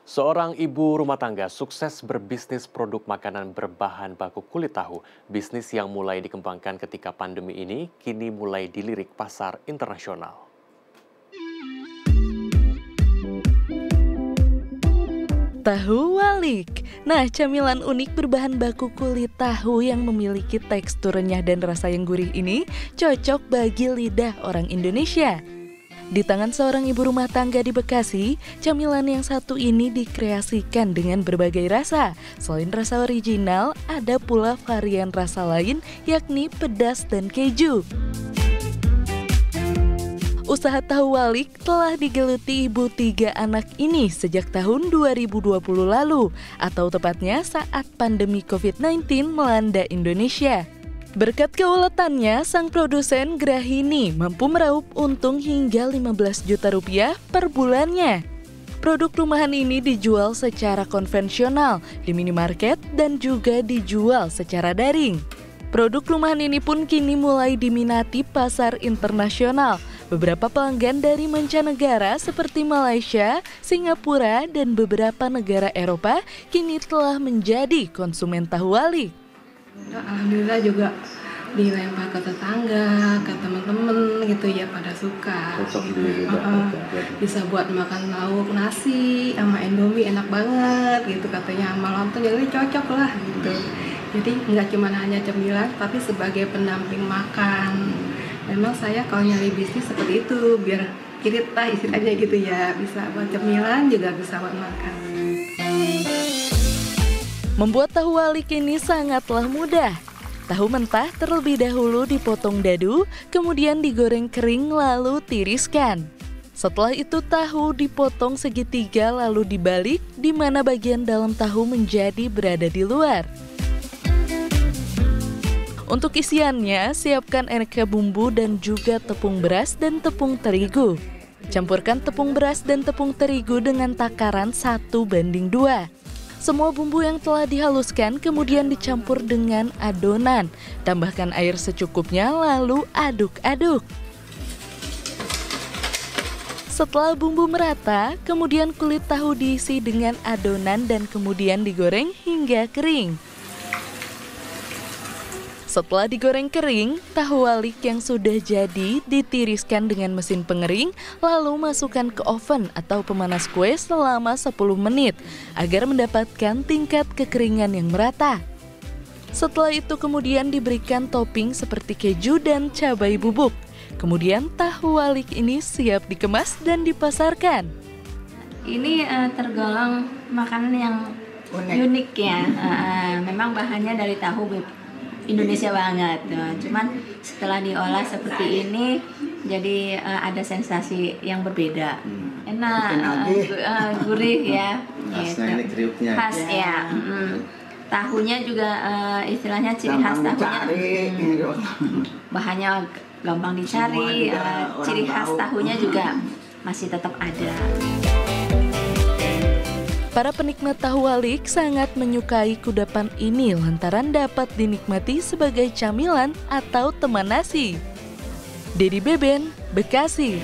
Seorang ibu rumah tangga sukses berbisnis produk makanan berbahan baku kulit tahu. Bisnis yang mulai dikembangkan ketika pandemi ini kini mulai dilirik pasar internasional. Tahu walik. Nah, camilan unik berbahan baku kulit tahu yang memiliki tekstur renyah dan rasa yang gurih ini cocok bagi lidah orang Indonesia. Di tangan seorang ibu rumah tangga di Bekasi, camilan yang satu ini dikreasikan dengan berbagai rasa. Selain rasa original, ada pula varian rasa lain yakni pedas dan keju. Usaha tahu walik telah digeluti ibu 3 anak ini sejak tahun 2020 lalu, atau tepatnya saat pandemi COVID-19 melanda Indonesia. Berkat keuletannya, sang produsen Grahini mampu meraup untung hingga 15 juta rupiah per bulannya. Produk rumahan ini dijual secara konvensional di minimarket dan juga dijual secara daring. Produk rumahan ini pun kini mulai diminati pasar internasional. Beberapa pelanggan dari mancanegara seperti Malaysia, Singapura, dan beberapa negara Eropa kini telah menjadi konsumen tahu walik. Alhamdulillah juga dilempar ke tetangga, ke teman-teman gitu ya, pada suka. Bisa buat makan lauk nasi sama Indomie enak banget gitu katanya, sama lontong jadi cocok lah gitu. Jadi nggak cuma hanya cemilan tapi sebagai pendamping makan. Memang saya kalau nyari bisnis seperti itu biar irit lah istilahnya gitu ya, bisa buat cemilan juga bisa buat makan. Membuat tahu walik ini sangatlah mudah. Tahu mentah terlebih dahulu dipotong dadu, kemudian digoreng kering lalu tiriskan. Setelah itu tahu dipotong segitiga lalu dibalik, di mana bagian dalam tahu menjadi berada di luar. Untuk isiannya, siapkan aneka bumbu dan juga tepung beras dan tepung terigu. Campurkan tepung beras dan tepung terigu dengan takaran 1:2. Semua bumbu yang telah dihaluskan kemudian dicampur dengan adonan. Tambahkan air secukupnya lalu aduk-aduk. Setelah bumbu merata, kemudian kulit tahu diisi dengan adonan dan kemudian digoreng hingga kering. Setelah digoreng kering, tahu walik yang sudah jadi ditiriskan dengan mesin pengering, lalu masukkan ke oven atau pemanas kue selama 10 menit agar mendapatkan tingkat kekeringan yang merata. Setelah itu kemudian diberikan topping seperti keju dan cabai bubuk. Kemudian tahu walik ini siap dikemas dan dipasarkan. Ini tergolong makanan yang unik ya. Memang bahannya dari tahu Indonesia banget, cuman setelah diolah seperti ini jadi ada sensasi yang berbeda, enak, gurih ya, gitu. Khas ya. Tahunya juga istilahnya ciri khas tahunya, bahannya gampang dicari, ciri khas tahunya juga masih tetap ada. Para penikmat tahu walik sangat menyukai kudapan ini lantaran dapat dinikmati sebagai camilan atau teman nasi. Dedi Beben, Bekasi.